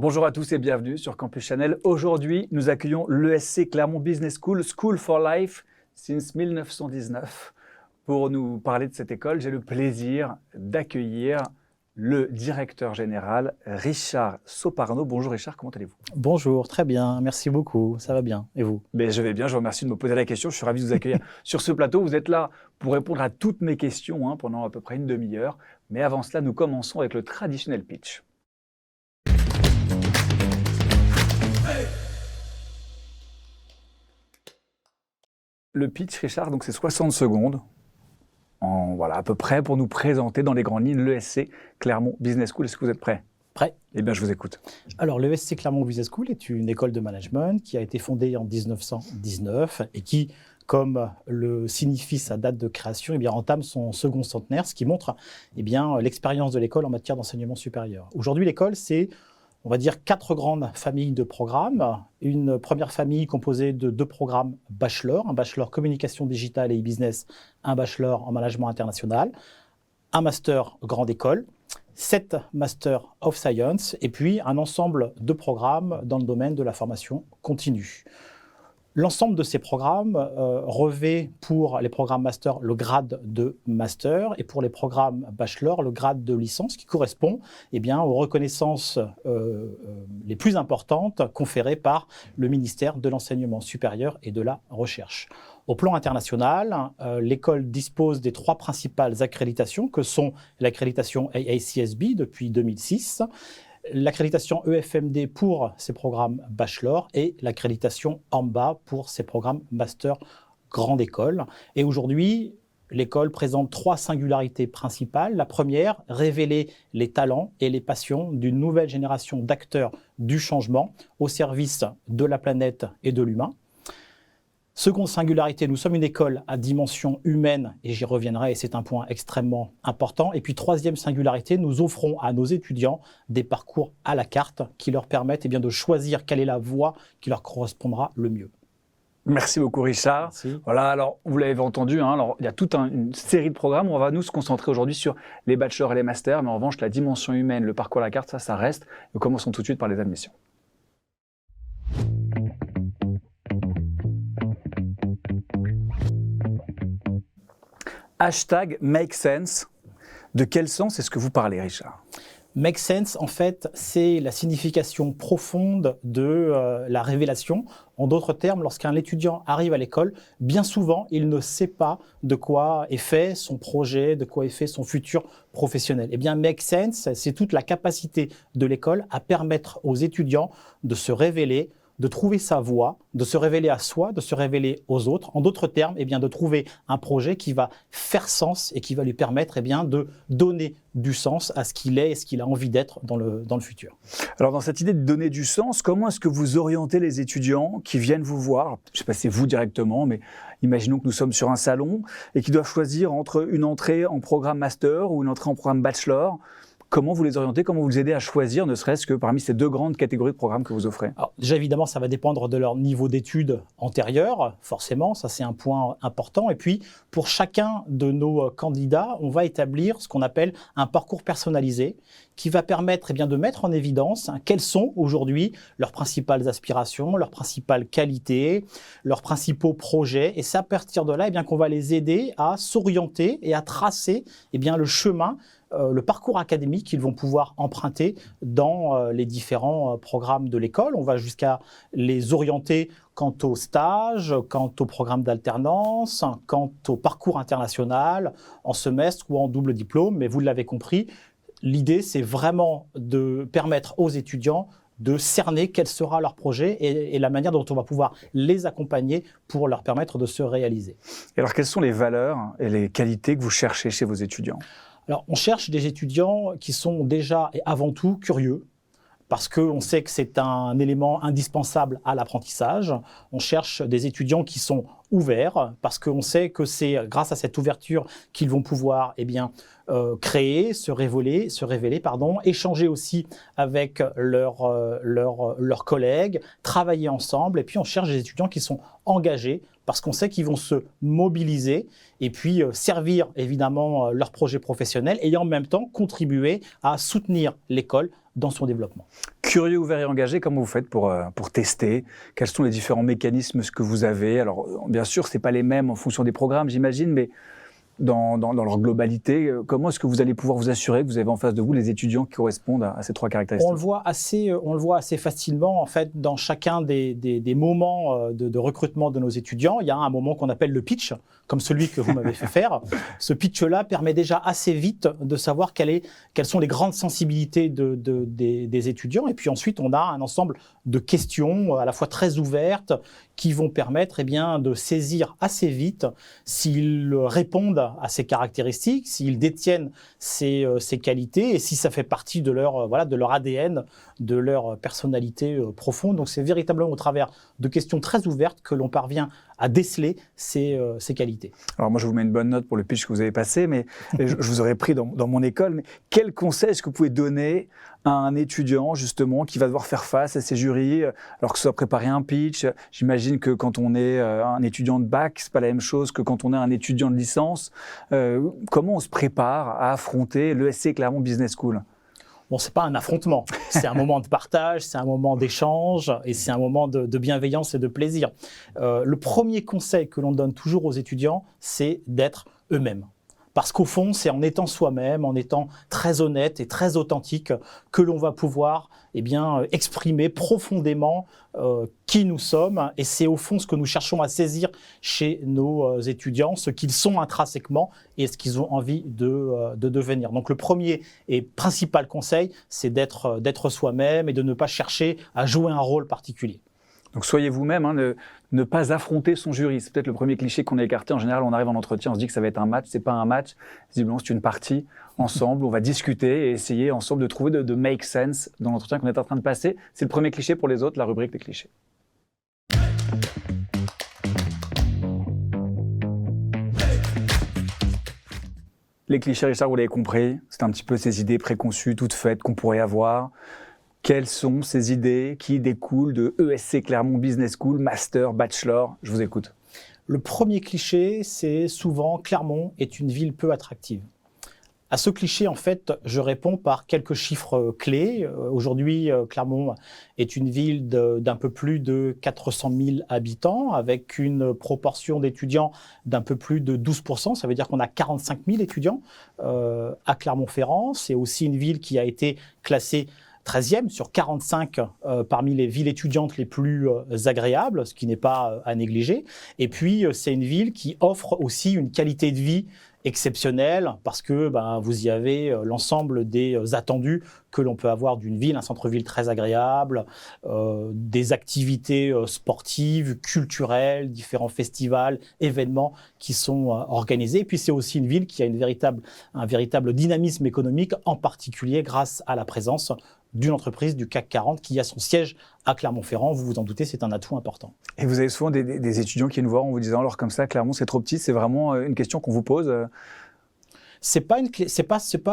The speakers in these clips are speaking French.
Bonjour à tous et bienvenue sur Campus Channel. Aujourd'hui, nous accueillons l'ESC Clermont Business School, School for Life, since 1919. Pour nous parler de cette école, j'ai le plaisir d'accueillir le directeur général, Richard Soparno. Bonjour Richard, comment allez-vous? Bonjour, très bien, merci beaucoup, ça va bien. Et vous? Je vais bien, je vous remercie de me poser la question. Je suis ravi de vous accueillir sur ce plateau. Vous êtes là pour répondre à toutes mes questions pendant à peu près une demi-heure. Mais avant cela, nous commençons avec le traditionnel pitch. Le pitch, Richard, donc c'est 60 secondes, voilà, à peu près, pour nous présenter dans les grandes lignes l'ESC Clermont Business School. Est-ce que vous êtes prêts? Prêt. Eh bien, je vous écoute. Alors, l'ESC Clermont Business School est une école de management qui a été fondée en 1919 et qui, comme le signifie sa date de création, entame son second centenaire, ce qui montre l'expérience de l'école en matière d'enseignement supérieur. Aujourd'hui, l'école, c'est, on va dire, 4 grandes familles de programmes. Une première famille composée de 2 programmes bachelor, un bachelor communication digitale et e-business, un bachelor en management international, un master grande école, 7 Master of Science et puis un ensemble de programmes dans le domaine de la formation continue. L'ensemble de ces programmes revêt pour les programmes master le grade de master et pour les programmes bachelor le grade de licence qui correspond aux reconnaissances les plus importantes conférées par le ministère de l'Enseignement supérieur et de la Recherche. Au plan international, l'école dispose des 3 principales accréditations que sont l'accréditation AACSB depuis 2006, l'accréditation EFMD pour ses programmes bachelor et l'accréditation AMBA pour ses programmes master grande école. Et aujourd'hui, l'école présente 3 singularités principales. La première, révéler les talents et les passions d'une nouvelle génération d'acteurs du changement au service de la planète et de l'humain. Seconde singularité, nous sommes une école à dimension humaine, et j'y reviendrai, et c'est un point extrêmement important. Et puis troisième singularité, nous offrons à nos étudiants des parcours à la carte qui leur permettent de choisir quelle est la voie qui leur correspondra le mieux. Merci beaucoup Richard. Merci. Voilà, alors vous l'avez entendu, alors, il y a toute une série de programmes. On va nous se concentrer aujourd'hui sur les bachelors et les masters, mais en revanche, la dimension humaine, le parcours à la carte, ça reste. Nous commençons tout de suite par les admissions. Hashtag make sense. De quel sens est-ce que vous parlez, Richard? Make sense, en fait, c'est la signification profonde de la révélation. En d'autres termes, lorsqu'un étudiant arrive à l'école, bien souvent, il ne sait pas de quoi est fait son projet, de quoi est fait son futur professionnel. Make sense, c'est toute la capacité de l'école à permettre aux étudiants de se révéler, de trouver sa voie, de se révéler à soi, de se révéler aux autres. En d'autres termes, de trouver un projet qui va faire sens et qui va lui permettre de donner du sens à ce qu'il est et ce qu'il a envie d'être dans le futur. Alors dans cette idée de donner du sens, comment est-ce que vous orientez les étudiants qui viennent vous voir? Je ne sais pas si c'est vous directement, mais imaginons que nous sommes sur un salon et qu'ils doivent choisir entre une entrée en programme master ou une entrée en programme bachelor. Comment vous les orientez, comment vous les aidez à choisir, ne serait-ce que parmi ces 2 grandes catégories de programmes que vous offrez? Alors, déjà, évidemment, ça va dépendre de leur niveau d'études antérieur, forcément, ça c'est un point important. Et puis, pour chacun de nos candidats, on va établir ce qu'on appelle un parcours personnalisé qui va permettre de mettre en évidence quelles sont aujourd'hui leurs principales aspirations, leurs principales qualités, leurs principaux projets. Et c'est à partir de là qu'on va les aider à s'orienter et à tracer le chemin, le parcours académique qu'ils vont pouvoir emprunter dans les différents programmes de l'école. On va jusqu'à les orienter quant au stage, quant au programme d'alternance, quant au parcours international, en semestre ou en double diplôme. Mais vous l'avez compris, l'idée, c'est vraiment de permettre aux étudiants de cerner quel sera leur projet et la manière dont on va pouvoir les accompagner pour leur permettre de se réaliser. Et alors, quelles sont les valeurs et les qualités que vous cherchez chez vos étudiants? Alors, on cherche des étudiants qui sont déjà et avant tout curieux, parce qu'on sait que c'est un élément indispensable à l'apprentissage. On cherche des étudiants qui sont ouverts, parce qu'on sait que c'est grâce à cette ouverture qu'ils vont pouvoir créer, se révéler, échanger aussi avec leurs collègues, travailler ensemble. Et puis on cherche des étudiants qui sont engagés, parce qu'on sait qu'ils vont se mobiliser et puis servir évidemment leur projet professionnel et en même temps contribuer à soutenir l'école dans son développement. Curieux, ouvert et engagé, comment vous faites pour tester? Quels sont les différents mécanismes que vous avez? Alors, bien sûr, ce n'est pas les mêmes en fonction des programmes, j'imagine, mais dans leur globalité, comment est-ce que vous allez pouvoir vous assurer que vous avez en face de vous les étudiants qui correspondent à ces 3 caractéristiques? On le voit assez facilement, en fait, dans chacun des moments de recrutement de nos étudiants. Il y a un moment qu'on appelle le pitch, comme celui que vous m'avez fait faire. Ce pitch-là permet déjà assez vite de savoir quelles sont les grandes sensibilités des étudiants. Et puis ensuite, on a un ensemble de questions à la fois très ouvertes qui vont permettre de saisir assez vite s'ils répondent à ces caractéristiques, s'ils détiennent ces qualités et si ça fait partie de leur ADN, de leur personnalité profonde. Donc c'est véritablement au travers de questions très ouvertes que l'on parvient à déceler ces qualités. Alors moi je vous mets une bonne note pour le pitch que vous avez passé, mais je vous aurais pris dans mon école, mais quel conseil est-ce que vous pouvez donner à un étudiant justement qui va devoir faire face à ces jurys, alors que ce soit préparer un pitch? J'imagine que quand on est un étudiant de bac, c'est pas la même chose que quand on est un étudiant de licence. Comment on se prépare à affronter l'ESC Clermont Business School? Bon, c'est pas un affrontement, c'est un moment de partage, c'est un moment d'échange et c'est un moment de bienveillance et de plaisir. Le premier conseil que l'on donne toujours aux étudiants, c'est d'être eux-mêmes. Parce qu'au fond, c'est en étant soi-même, en étant très honnête et très authentique que l'on va pouvoir exprimer profondément qui nous sommes. Et c'est au fond ce que nous cherchons à saisir chez nos étudiants, ce qu'ils sont intrinsèquement et ce qu'ils ont envie de devenir. Donc le premier et principal conseil, c'est d'être soi-même et de ne pas chercher à jouer un rôle particulier. Donc soyez vous-même, ne pas affronter son jury. C'est peut-être le premier cliché qu'on a écarté. En général, on arrive en entretien, on se dit que ça va être un match. C'est pas un match. Visiblement, c'est une partie. Ensemble, on va discuter et essayer ensemble de trouver de make sense dans l'entretien qu'on est en train de passer. C'est le premier cliché pour les autres, la rubrique des clichés. Les clichés, Richard, vous l'avez compris, c'est un petit peu ces idées préconçues, toutes faites qu'on pourrait avoir. Quelles sont ces idées qui découlent de ESC Clermont Business School, Master, Bachelor? Je vous écoute. Le premier cliché, c'est souvent Clermont est une ville peu attractive. À ce cliché, en fait, je réponds par quelques chiffres clés. Aujourd'hui, Clermont est une ville d'un peu plus de 400 000 habitants, avec une proportion d'étudiants d'un peu plus de 12%. Ça veut dire qu'on a 45 000 étudiants à Clermont-Ferrand. C'est aussi une ville qui a été classée 13e sur 45 parmi les villes étudiantes les plus agréables, ce qui n'est pas à négliger. Et puis, c'est une ville qui offre aussi une qualité de vie exceptionnelle parce que vous y avez l'ensemble des attendus que l'on peut avoir d'une ville, un centre-ville très agréable, des activités sportives, culturelles, différents festivals, événements qui sont organisés. Et puis c'est aussi une ville qui a un véritable dynamisme économique, en particulier grâce à la présence d'une entreprise du CAC 40 qui a son siège à Clermont-Ferrand. Vous vous en doutez, c'est un atout important. Et vous avez souvent des étudiants qui viennent vous voir en vous disant, alors comme ça, Clermont, c'est trop petit. C'est vraiment une question qu'on vous pose? C'est pas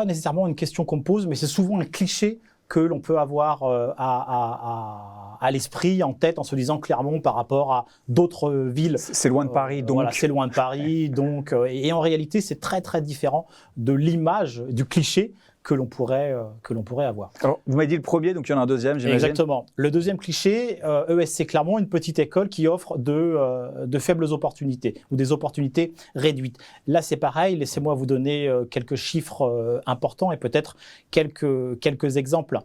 nécessairement une question qu'on me pose, mais c'est souvent un cliché que l'on peut avoir à l'esprit, en tête, en se disant Clermont par rapport à d'autres villes. C'est loin de Paris, donc. Voilà, c'est loin de Paris, donc. Et en réalité, c'est très, très différent de l'image, du cliché que l'on pourrait avoir. Alors, vous m'avez dit le premier, donc il y en a un deuxième, j'imagine. Exactement. Le deuxième cliché, ESC Clermont, une petite école qui offre de faibles opportunités ou des opportunités réduites. Là, c'est pareil. Laissez-moi vous donner quelques chiffres importants et peut-être quelques exemples.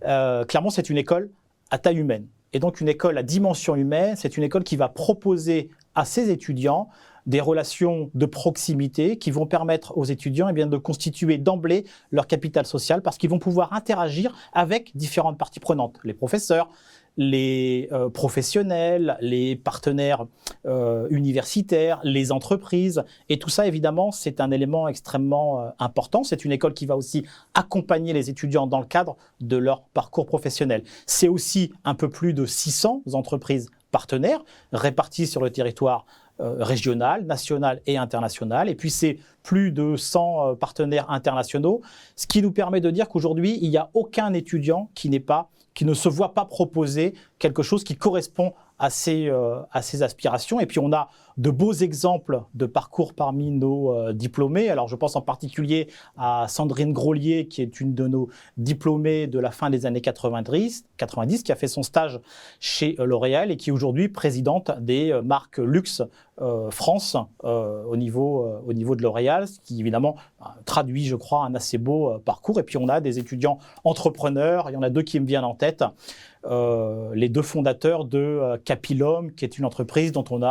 Clermont, c'est une école à taille humaine. Et donc, une école à dimension humaine, c'est une école qui va proposer à ses étudiants des relations de proximité qui vont permettre aux étudiants de constituer d'emblée leur capital social parce qu'ils vont pouvoir interagir avec différentes parties prenantes, les professeurs, les professionnels, les partenaires universitaires, les entreprises. Et tout ça, évidemment, c'est un élément extrêmement important. C'est une école qui va aussi accompagner les étudiants dans le cadre de leur parcours professionnel. C'est aussi un peu plus de 600 entreprises partenaires réparties sur le territoire régional, national et international. Et puis, c'est plus de 100 partenaires internationaux, ce qui nous permet de dire qu'aujourd'hui, il n'y a aucun étudiant qui ne se voit pas proposer quelque chose qui correspond à ces aspirations. Et puis on a de beaux exemples de parcours parmi nos diplômés. Alors je pense en particulier à Sandrine Grolier, qui est une de nos diplômées de la fin des années 90, qui a fait son stage chez L'Oréal et qui est aujourd'hui présidente des marques luxe France au niveau de L'Oréal, ce qui évidemment traduit, je crois, un assez beau parcours. Et puis on a des étudiants entrepreneurs, il y en a deux qui me viennent en tête. Les deux fondateurs de Capilum, qui est une entreprise dont on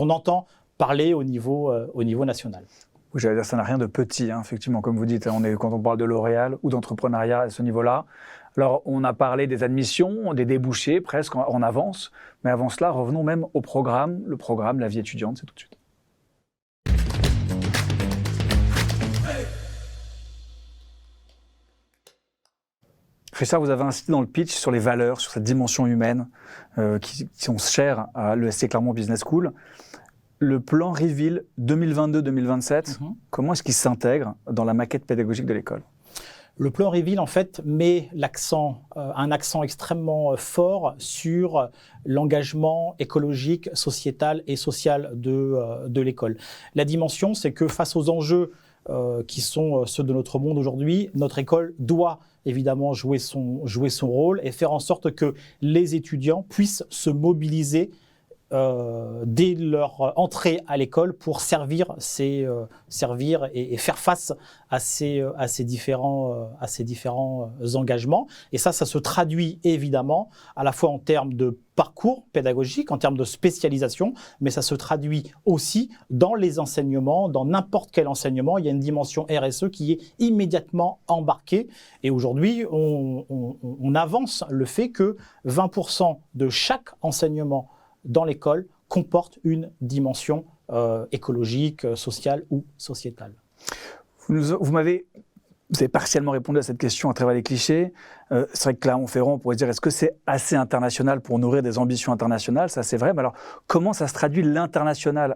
entend parler au niveau national. Oui, j'allais dire, ça n'a rien de petit, hein, effectivement, comme vous dites. Quand on parle de L'Oréal ou d'entrepreneuriat à ce niveau-là. Alors, on a parlé des admissions, des débouchés, presque en avance. Mais avant cela, revenons même au programme. Le programme, la vie étudiante, c'est tout de suite. Richard, vous avez insisté dans le pitch sur les valeurs, sur cette dimension humaine qui sont chères à l'ESC Clermont Business School. Le plan Reveal 2022-2027, comment est-ce qu'il s'intègre dans la maquette pédagogique de l'école ? Le plan Reveal, en fait, met un accent extrêmement fort sur l'engagement écologique, sociétal et social de l'école. La dimension, c'est que face aux enjeux qui sont ceux de notre monde aujourd'hui, notre école doit évidemment jouer son rôle et faire en sorte que les étudiants puissent se mobiliser dès leur entrée à l'école pour servir et faire face à ces différents engagements. Et ça se traduit évidemment à la fois en termes de parcours pédagogique, en termes de spécialisation, mais ça se traduit aussi dans les enseignements, dans n'importe quel enseignement. Il y a une dimension RSE qui est immédiatement embarquée. Et aujourd'hui, on avance le fait que 20% de chaque enseignement dans l'école comporte une dimension écologique, sociale ou sociétale. Vous avez partiellement répondu à cette question à travers les clichés. C'est vrai que Clermont-Ferrand, on pourrait se dire, est-ce que c'est assez international pour nourrir des ambitions internationales ? Ça, c'est vrai. Mais alors, comment ça se traduit l'international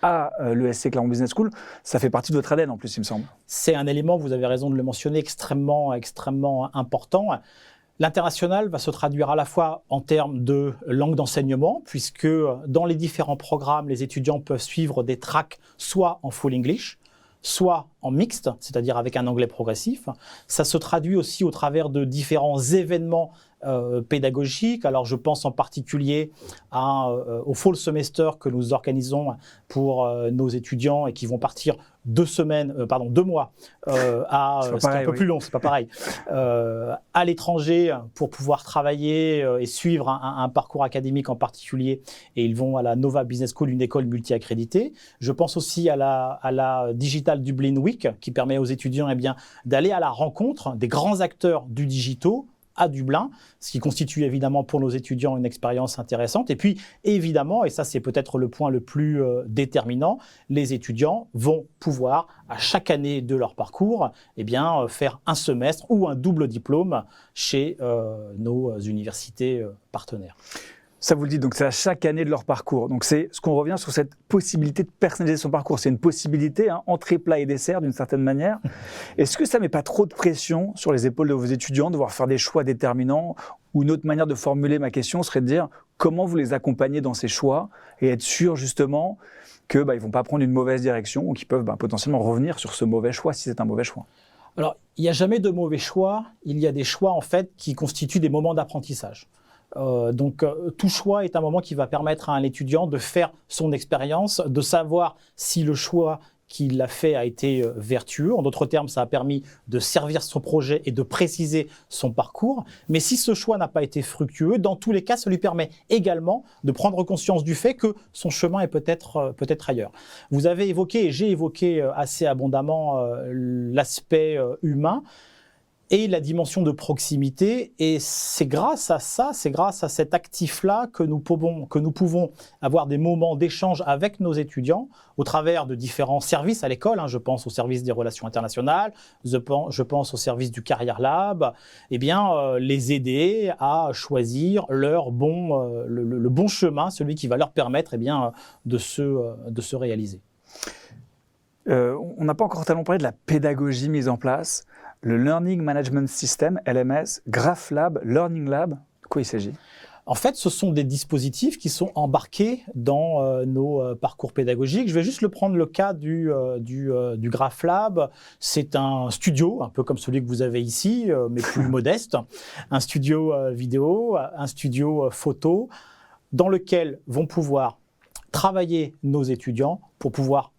à l'ESC Clermont Business School? Ça fait partie de votre ADN en plus, il me semble. C'est un élément, vous avez raison de le mentionner, extrêmement important. L'international va se traduire à la fois en termes de langue d'enseignement, puisque dans les différents programmes, les étudiants peuvent suivre des tracks soit en full English, soit en mixte, c'est-à-dire avec un anglais progressif. Ça se traduit aussi au travers de différents événements pédagogiques. Alors je pense en particulier au fall semester que nous organisons pour nos étudiants et qui vont partir 2 mois c'est un peu plus long, c'est pas pareil, à l'étranger pour pouvoir travailler et suivre un parcours académique en particulier, et ils vont à la Nova Business School, une école multi-accréditée. Je pense aussi à la Digital Dublin Week qui permet aux étudiants d'aller à la rencontre des grands acteurs du digital à Dublin, ce qui constitue évidemment pour nos étudiants une expérience intéressante. Et puis évidemment, et ça c'est peut-être le point le plus déterminant, les étudiants vont pouvoir à chaque année de leur parcours faire un semestre ou un double diplôme chez nos universités partenaires. Ça vous le dit, donc c'est à chaque année de leur parcours. Donc c'est ce qu'on revient sur cette possibilité de personnaliser son parcours. C'est une possibilité, entrée, plat et dessert d'une certaine manière. Est-ce que ça ne met pas trop de pression sur les épaules de vos étudiants de devoir faire des choix déterminants? Ou une autre manière de formuler ma question serait de dire comment vous les accompagnez dans ces choix et être sûr justement qu'ils ne vont pas prendre une mauvaise direction ou qu'ils peuvent potentiellement revenir sur ce mauvais choix si c'est un mauvais choix. Alors, il n'y a jamais de mauvais choix. Il y a des choix en fait qui constituent des moments d'apprentissage. Donc tout choix est un moment qui va permettre à un étudiant de faire son expérience, de savoir si le choix qu'il a fait a été vertueux. En d'autres termes, ça a permis de servir son projet et de préciser son parcours. Mais si ce choix n'a pas été fructueux, dans tous les cas, ça lui permet également de prendre conscience du fait que son chemin est peut-être ailleurs. Vous avez évoqué, et j'ai évoqué assez abondamment l'aspect humain et la dimension de proximité, et c'est grâce à ça, c'est grâce à cet actif-là que nous pouvons avoir des moments d'échange avec nos étudiants au travers de différents services à l'école. Je pense au service des relations internationales, je pense au service du Career Lab, les aider à choisir le bon chemin, celui qui va leur permettre de se réaliser. On n'a pas encore tellement parlé de la pédagogie mise en place. Le Learning Management System, LMS, Graph Lab, Learning Lab, de quoi il s'agit ? En fait, ce sont des dispositifs qui sont embarqués dans nos parcours pédagogiques. Je vais juste prendre le cas du Graph Lab. C'est un studio, un peu comme celui que vous avez ici, mais plus modeste. Un studio vidéo, un studio photo, dans lequel vont pouvoir travailler nos étudiants pour pouvoir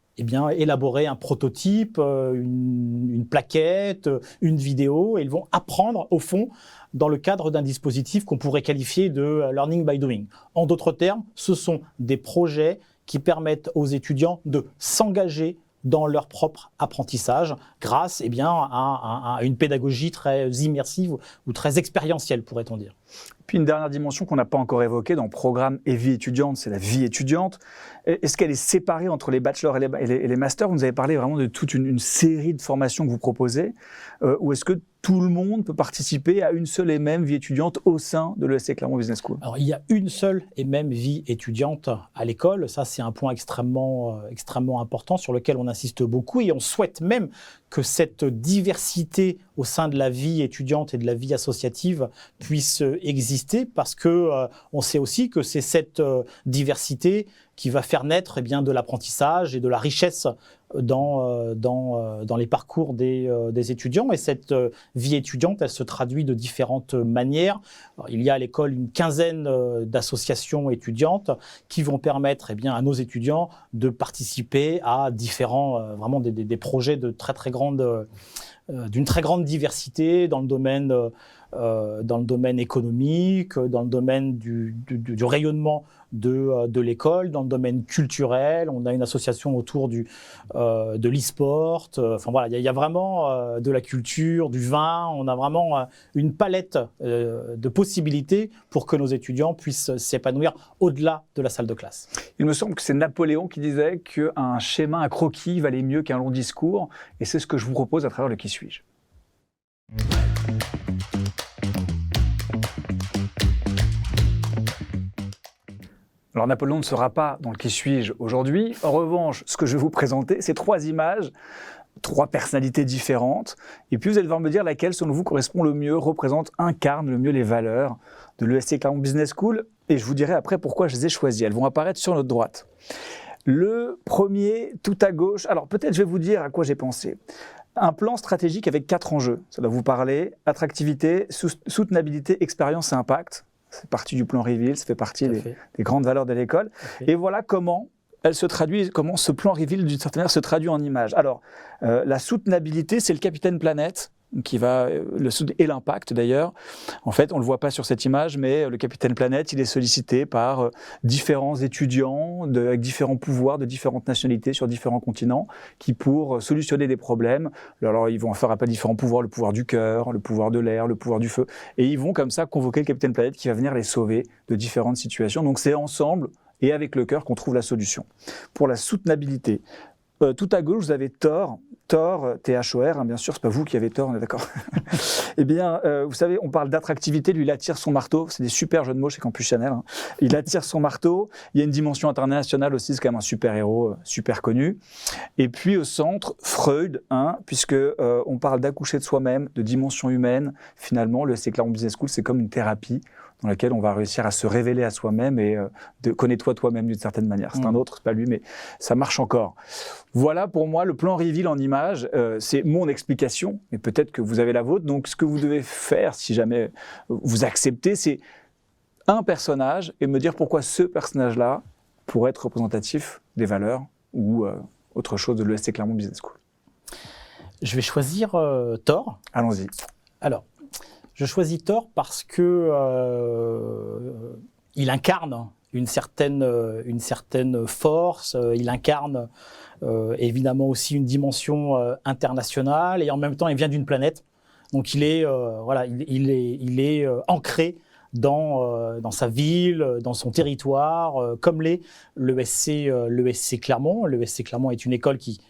élaborer un prototype, une plaquette, une vidéo, et ils vont apprendre au fond dans le cadre d'un dispositif qu'on pourrait qualifier de learning by doing. En d'autres termes, ce sont des projets qui permettent aux étudiants de s'engager dans leur propre apprentissage grâce à une pédagogie très immersive ou très expérientielle, pourrait-on dire. Puis une dernière dimension qu'on n'a pas encore évoquée dans le programme et vie étudiante, c'est la vie étudiante. Est-ce qu'elle est séparée entre les bachelors et les masters? Vous nous avez parlé vraiment de toute une série de formations que vous proposez. Ou est-ce que tout le monde peut participer à une seule et même vie étudiante au sein de l'ESC Clermont Business School? Alors, il y a une seule et même vie étudiante à l'école. Ça, c'est un point extrêmement important sur lequel on insiste beaucoup et on souhaite même que cette diversité au sein de la vie étudiante et de la vie associative puisse exister parce que on sait aussi que c'est cette diversité qui va faire naître de l'apprentissage et de la richesse dans les parcours des étudiants. Et cette vie étudiante, elle se traduit de différentes manières. Alors, il y a à l'école une quinzaine d'associations étudiantes qui vont permettre à nos étudiants de participer à différents, vraiment des projets de d'une très grande diversité dans le domaine économique, dans le domaine du rayonnement de l'école, dans le domaine culturel. On a une association autour de l'e-sport. Enfin voilà, il y a vraiment de la culture, du vin. On a vraiment une palette de possibilités pour que nos étudiants puissent s'épanouir au-delà de la salle de classe. Il me semble que c'est Napoléon qui disait qu'un schéma, un croquis valait mieux qu'un long discours. Et c'est ce que je vous propose à travers le Qui suis-je. Alors Napoléon ne sera pas dans le Qui suis-je aujourd'hui. En revanche, ce que je vais vous présenter, c'est 3 images, 3 personnalités différentes. Et puis vous allez devoir me dire laquelle, selon vous, correspond le mieux, incarne le mieux les valeurs de l'ESC Clermont Business School. Et je vous dirai après pourquoi je les ai choisies. Elles vont apparaître sur notre droite. Le premier, tout à gauche. Alors peut-être je vais vous dire à quoi j'ai pensé. Un plan stratégique avec 4 enjeux. Ça doit vous parler. Attractivité, soutenabilité, expérience et impact. C'est partie du plan Reveal, ça fait partie des grandes valeurs de l'école. Et voilà comment ce plan Reveal, d'une certaine manière, se traduit en images. Alors, la soutenabilité, c'est le Capitaine Planète, qui va et l'impact d'ailleurs. En fait, on ne le voit pas sur cette image, mais le Capitaine Planète, il est sollicité par différents étudiants avec différents pouvoirs de différentes nationalités sur différents continents qui, pour solutionner des problèmes, alors ils vont faire appel à différents pouvoirs, le pouvoir du cœur, le pouvoir de l'air, le pouvoir du feu, et ils vont comme ça convoquer le Capitaine Planète qui va venir les sauver de différentes situations. Donc c'est ensemble et avec le cœur qu'on trouve la solution. Pour la soutenabilité, tout à gauche, vous avez Thor, T-H-O-R, bien sûr, c'est pas vous qui avez tort, on est d'accord. Eh bien, vous savez, on parle d'attractivité, lui, il attire son marteau, c'est des super jeux de mots chez Campus Chanel, hein. Il attire son marteau, il y a une dimension internationale aussi, c'est quand même un super-héros super connu. Et puis au centre, Freud, puisque on parle d'accoucher de soi-même, de dimension humaine. Finalement, le ESC Clermont Business School, c'est comme une thérapie dans laquelle on va réussir à se révéler à soi-même et connais-toi toi-même d'une certaine manière. C'est un autre, c'est pas lui, mais ça marche encore. Voilà pour moi le plan Reveal en image. C'est mon explication, mais peut-être que vous avez la vôtre. Donc ce que vous devez faire, si jamais vous acceptez, c'est un personnage et me dire pourquoi ce personnage-là pourrait être représentatif des valeurs ou autre chose de l'ESC Clermont Business School. Je vais choisir Thor. Allons-y. Alors, je choisis Thor parce que il incarne une certaine force, il incarne évidemment aussi une dimension internationale et en même temps il vient d'une planète. Donc il est ancré dans sa ville, dans son territoire, comme l'est l'ESC Clermont. L'ESC Clermont est une école qui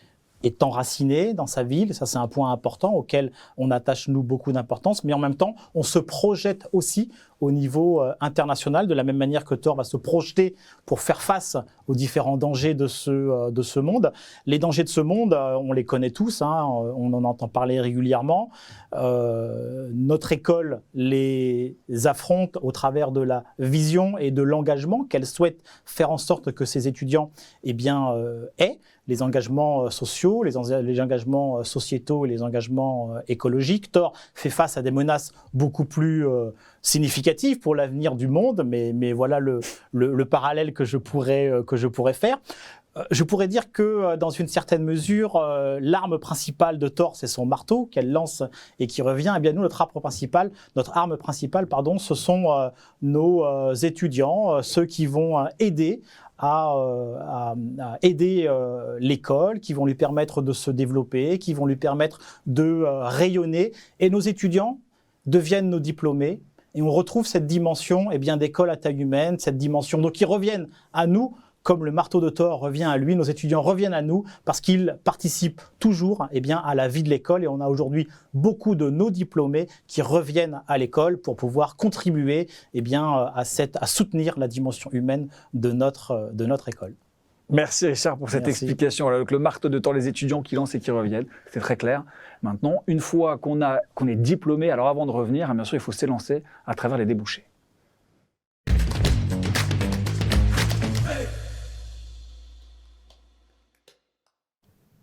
est enraciné dans sa ville, ça c'est un point important auquel on attache nous beaucoup d'importance, mais en même temps on se projette aussi au niveau international, de la même manière que Thor va se projeter pour faire face aux différents dangers de ce monde. Les dangers de ce monde, on les connaît tous, hein, on en entend parler régulièrement. Notre école les affronte au travers de la vision et de l'engagement qu'elle souhaite faire en sorte que ses étudiants aient. Les engagements sociaux, les engagements sociétaux et les engagements écologiques. Thor fait face à des menaces beaucoup plus significatives pour l'avenir du monde, mais voilà le parallèle que je pourrais faire. Je pourrais dire que dans une certaine mesure, l'arme principale de Thor, c'est son marteau qu'elle lance et qui revient. Et bien nous, notre arme principale, ce sont nos étudiants, ceux qui vont aider à aider l'école, qui vont lui permettre de se développer, qui vont lui permettre de rayonner. Et nos étudiants deviennent nos diplômés. Et on retrouve cette dimension d'école à taille humaine, cette dimension donc, qui reviennent à nous, comme le marteau de Thor revient à lui, nos étudiants reviennent à nous parce qu'ils participent toujours à la vie de l'école. Et on a aujourd'hui beaucoup de nos diplômés qui reviennent à l'école pour pouvoir contribuer à soutenir la dimension humaine de notre école. Merci Richard pour cette explication. Voilà, donc le marteau de Thor, les étudiants qui lancent et qui reviennent, c'est très clair. Maintenant, une fois qu'on est diplômé, alors avant de revenir, bien sûr, il faut s'élancer à travers les débouchés.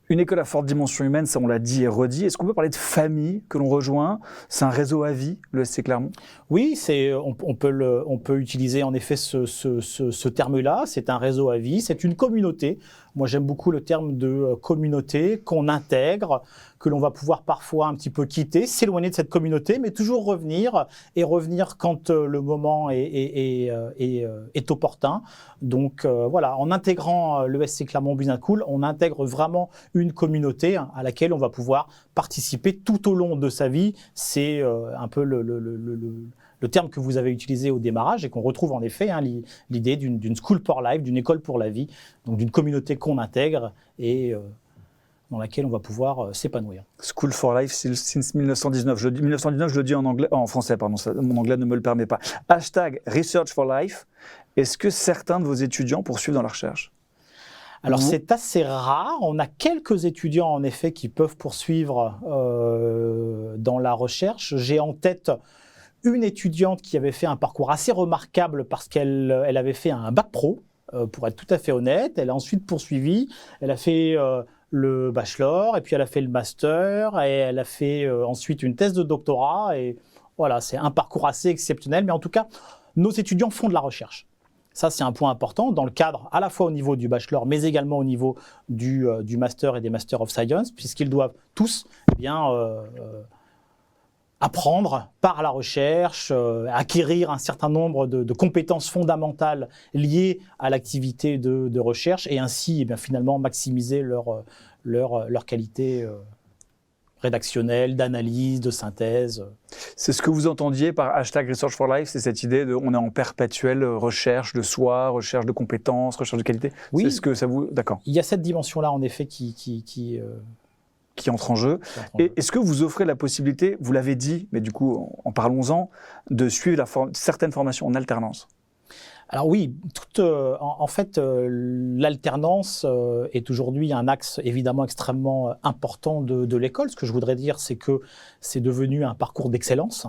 Une école à forte dimension humaine, ça on l'a dit et redit. Est-ce qu'on peut parler de famille que l'on rejoint? C'est un réseau à vie, le SC Clermont? Oui, on peut utiliser en effet ce terme-là. C'est un réseau à vie, c'est une communauté. Moi, j'aime beaucoup le terme de communauté qu'on intègre, que l'on va pouvoir parfois un petit peu quitter, s'éloigner de cette communauté, mais toujours revenir quand le moment est opportun. Donc voilà, en intégrant le SC Clermont Business School, on intègre vraiment une communauté à laquelle on va pouvoir participer tout au long de sa vie. C'est un peu le terme que vous avez utilisé au démarrage et qu'on retrouve en effet, l'idée d'une school for life, d'une école pour la vie, donc d'une communauté qu'on intègre et dans laquelle on va pouvoir s'épanouir. School for life since 1919. 1919, je le dis en français, pardon, mon anglais ne me le permet pas. Hashtag Research for Life. Est-ce que certains de vos étudiants poursuivent dans la recherche? Alors c'est assez rare, on a quelques étudiants en effet qui peuvent poursuivre dans la recherche. J'ai en tête une étudiante qui avait fait un parcours assez remarquable parce qu'elle avait fait un bac pro, pour être tout à fait honnête. Elle a ensuite poursuivi, elle a fait le bachelor et puis elle a fait le master et elle a fait ensuite une thèse de doctorat. Et voilà, c'est un parcours assez exceptionnel, mais en tout cas, nos étudiants font de la recherche. Ça, c'est un point important dans le cadre à la fois au niveau du bachelor, mais également au niveau du master et des Master of Science, puisqu'ils doivent tous apprendre par la recherche, acquérir un certain nombre de compétences fondamentales liées à l'activité de recherche et ainsi finalement maximiser leur qualité rédactionnelle, d'analyse, de synthèse. C'est ce que vous entendiez par hashtag Research for Life, c'est cette idée de on est en perpétuelle recherche de soi, recherche de compétences, recherche de qualité. Oui, c'est ce que ça vous... D'accord. Il y a cette dimension-là en effet qui entre en jeu. Et est-ce que vous offrez la possibilité, vous l'avez dit, mais du coup, en parlons-en, de suivre certaines formations en alternance? Alors oui, en fait, l'alternance est aujourd'hui un axe évidemment extrêmement important de l'école. Ce que je voudrais dire, c'est que c'est devenu un parcours d'excellence,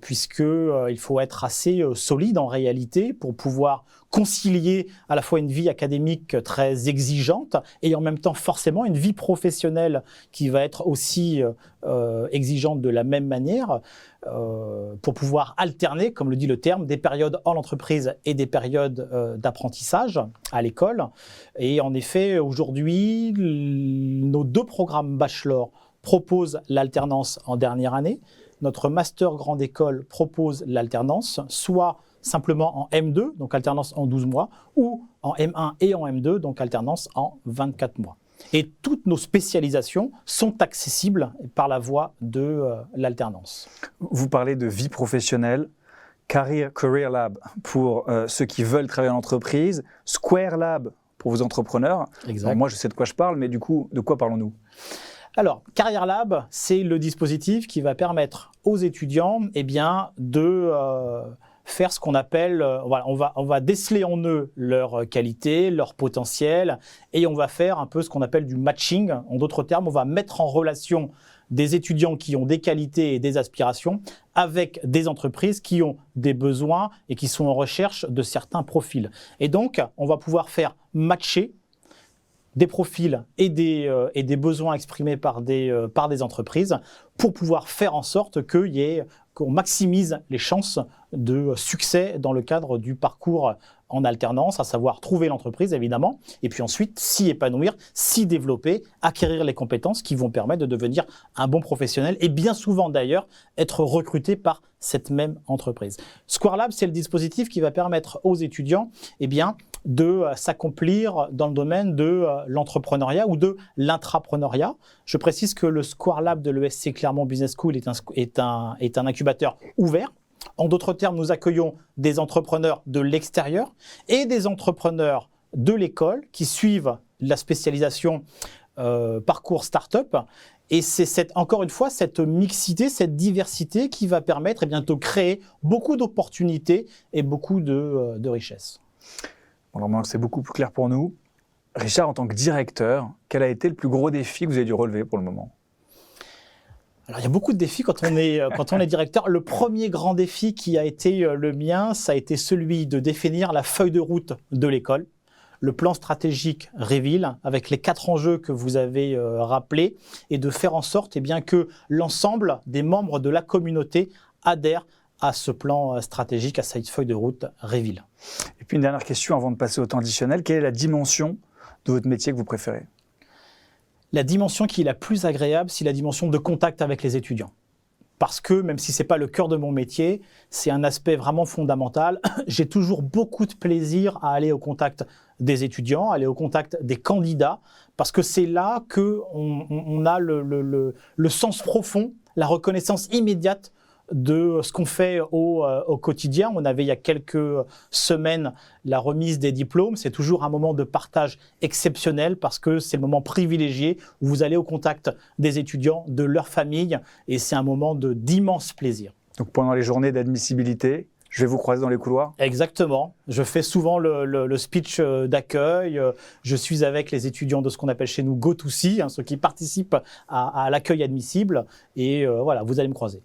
puisqu'il faut être assez solide en réalité pour pouvoir concilier à la fois une vie académique très exigeante et en même temps forcément une vie professionnelle qui va être aussi exigeante de la même manière pour pouvoir alterner, comme le dit le terme, des périodes en entreprise et des périodes d'apprentissage à l'école. Et en effet, aujourd'hui, nos 2 programmes bachelor proposent l'alternance en dernière année. Notre master grande école propose l'alternance, soit simplement en M2, donc alternance en 12 mois, ou en M1 et en M2, donc alternance en 24 mois. Et toutes nos spécialisations sont accessibles par la voie de l'alternance. Vous parlez de vie professionnelle, Career Lab pour ceux qui veulent travailler en entreprise, Square Lab pour vos entrepreneurs. Exact. Alors moi, je sais de quoi je parle, mais du coup, de quoi parlons-nous ? Alors, Career Lab, c'est le dispositif qui va permettre aux étudiants de faire ce qu'on appelle, on va déceler en eux leurs qualités, leur potentiel, et on va faire un peu ce qu'on appelle du matching. En d'autres termes, on va mettre en relation des étudiants qui ont des qualités et des aspirations avec des entreprises qui ont des besoins et qui sont en recherche de certains profils. Et donc, on va pouvoir faire matcher des profils et des besoins exprimés par des entreprises pour pouvoir faire en sorte qu'on maximise les chances de succès dans le cadre du parcours en alternance, à savoir trouver l'entreprise évidemment, et puis ensuite s'y épanouir, s'y développer, acquérir les compétences qui vont permettre de devenir un bon professionnel et bien souvent d'ailleurs être recruté par cette même entreprise. Square Lab, c'est le dispositif qui va permettre aux étudiants de s'accomplir dans le domaine de l'entrepreneuriat ou de l'intrapreneuriat. Je précise que le Square Lab de l'ESC Clermont Business School est un incubateur ouvert. En d'autres termes, nous accueillons des entrepreneurs de l'extérieur et des entrepreneurs de l'école qui suivent la spécialisation parcours start-up. Et c'est encore une fois cette mixité, cette diversité qui va permettre de créer beaucoup d'opportunités et beaucoup de richesses. Alors maintenant que c'est beaucoup plus clair pour nous, Richard, en tant que directeur, quel a été le plus gros défi que vous avez dû relever pour le moment ? Alors, il y a beaucoup de défis quand on est directeur. Le premier grand défi qui a été le mien, ça a été celui de définir la feuille de route de l'école, le plan stratégique Reveal, avec les 4 enjeux que vous avez rappelés, et de faire en sorte que l'ensemble des membres de la communauté adhèrent à ce plan stratégique, à cette feuille de route Reveal. Et puis une dernière question avant de passer au temps additionnel. Quelle est la dimension de votre métier que vous préférez ? La dimension qui est la plus agréable, c'est la dimension de contact avec les étudiants. Parce que même si ce n'est pas le cœur de mon métier, c'est un aspect vraiment fondamental. J'ai toujours beaucoup de plaisir à aller au contact des étudiants, aller au contact des candidats, parce que c'est là qu'on a le sens profond, la reconnaissance immédiate de ce qu'on fait au quotidien. On avait il y a quelques semaines la remise des diplômes. C'est toujours un moment de partage exceptionnel parce que c'est le moment privilégié où vous allez au contact des étudiants, de leur famille, et c'est un moment d'immense plaisir. Donc pendant les journées d'admissibilité, je vais vous croiser dans les couloirs ? Exactement. Je fais souvent le speech d'accueil. Je suis avec les étudiants de ce qu'on appelle chez nous Go2See, ceux qui participent à l'accueil admissible. Et voilà, vous allez me croiser.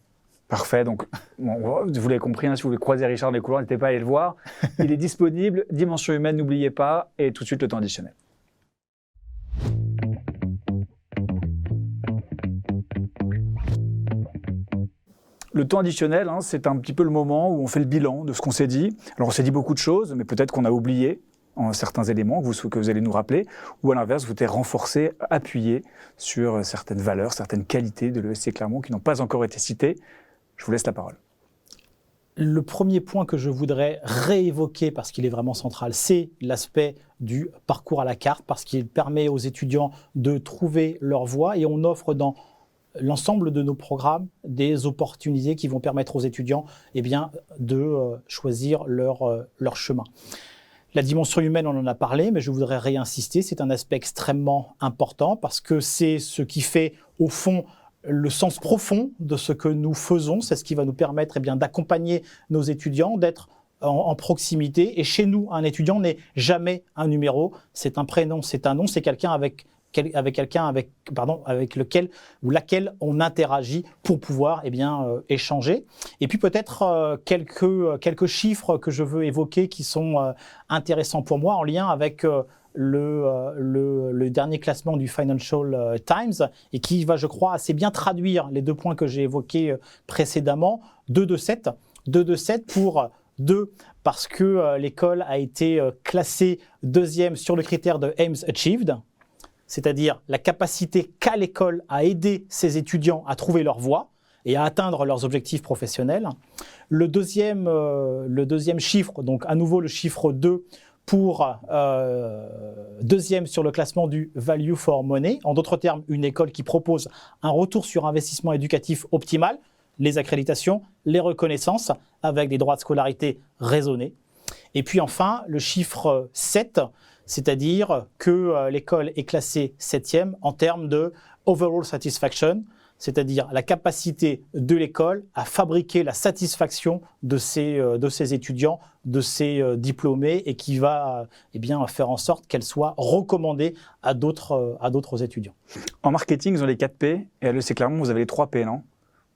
Parfait, donc vous l'avez compris, si vous voulez croiser Richard dans les couloirs, n'hésitez pas à aller le voir. Il est disponible, Dimension Humaine, n'oubliez pas, et tout de suite le temps additionnel. Le temps additionnel, c'est un petit peu le moment où on fait le bilan de ce qu'on s'est dit. Alors on s'est dit beaucoup de choses, mais peut-être qu'on a oublié certains éléments que vous allez nous rappeler, ou à l'inverse, vous êtes renforcé, appuyé sur certaines valeurs, certaines qualités de l'ESC Clermont qui n'ont pas encore été citées. Je vous laisse la parole. Le premier point que je voudrais réévoquer, parce qu'il est vraiment central, c'est l'aspect du parcours à la carte, parce qu'il permet aux étudiants de trouver leur voie, et on offre dans l'ensemble de nos programmes des opportunités qui vont permettre aux étudiants de choisir leur chemin. La dimension humaine, on en a parlé, mais je voudrais réinsister, c'est un aspect extrêmement important, parce que c'est ce qui fait, au fond, le sens profond de ce que nous faisons. C'est ce qui va nous permettre d'accompagner nos étudiants, d'être en proximité. Et chez nous, un étudiant n'est jamais un numéro. C'est un prénom, c'est un nom, c'est quelqu'un avec lequel ou laquelle on interagit pour pouvoir échanger. Et puis peut-être quelques chiffres que je veux évoquer qui sont intéressants pour moi en lien avec le dernier classement du Financial Times et qui va, je crois, assez bien traduire les 2 points que j'ai évoqués précédemment. 2 de 7 pour 2 parce que l'école a été classée 2e sur le critère de Aims Achieved, c'est-à-dire la capacité qu'a l'école à aider ses étudiants à trouver leur voie et à atteindre leurs objectifs professionnels. Le deuxième chiffre, donc à nouveau le chiffre 2, pour 2e sur le classement du Value for Money. En d'autres termes, une école qui propose un retour sur investissement éducatif optimal, les accréditations, les reconnaissances, avec des droits de scolarité raisonnés. Et puis enfin, le chiffre 7, c'est-à-dire que l'école est classée 7e en termes de overall satisfaction, c'est-à-dire la capacité de l'école à fabriquer la satisfaction de ses étudiants, de ses diplômés, et qui va faire en sorte qu'elle soit recommandée à d'autres étudiants. En marketing, ils ont les 4 P, et à l'EC Clermont, vous avez les 3 P, non?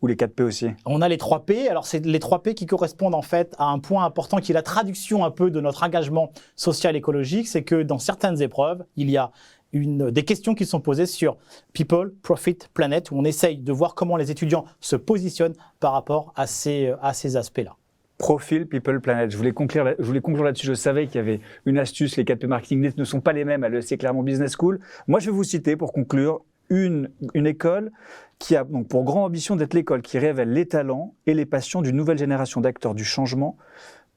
Ou les 4 P aussi? On a les 3 P, alors c'est les 3 P qui correspondent en fait à un point important qui est la traduction un peu de notre engagement social écologique, c'est que dans certaines épreuves, il y a des questions qui sont posées sur People, Profit, Planet, où on essaye de voir comment les étudiants se positionnent par rapport à ces aspects-là. Profil, People, Planet. Je voulais conclure là-dessus. Je savais qu'il y avait une astuce. Les 4 P marketing ne sont pas les mêmes à l'EC Clermont Business School. Moi, je vais vous citer pour conclure une école qui a donc pour grande ambition d'être l'école qui révèle les talents et les passions d'une nouvelle génération d'acteurs du changement,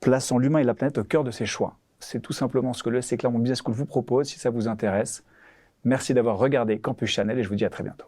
plaçant l'humain et la planète au cœur de ses choix. C'est tout simplement ce que l'EC Clermont Business School vous propose, si ça vous intéresse. Merci d'avoir regardé Campus Channel et je vous dis à très bientôt.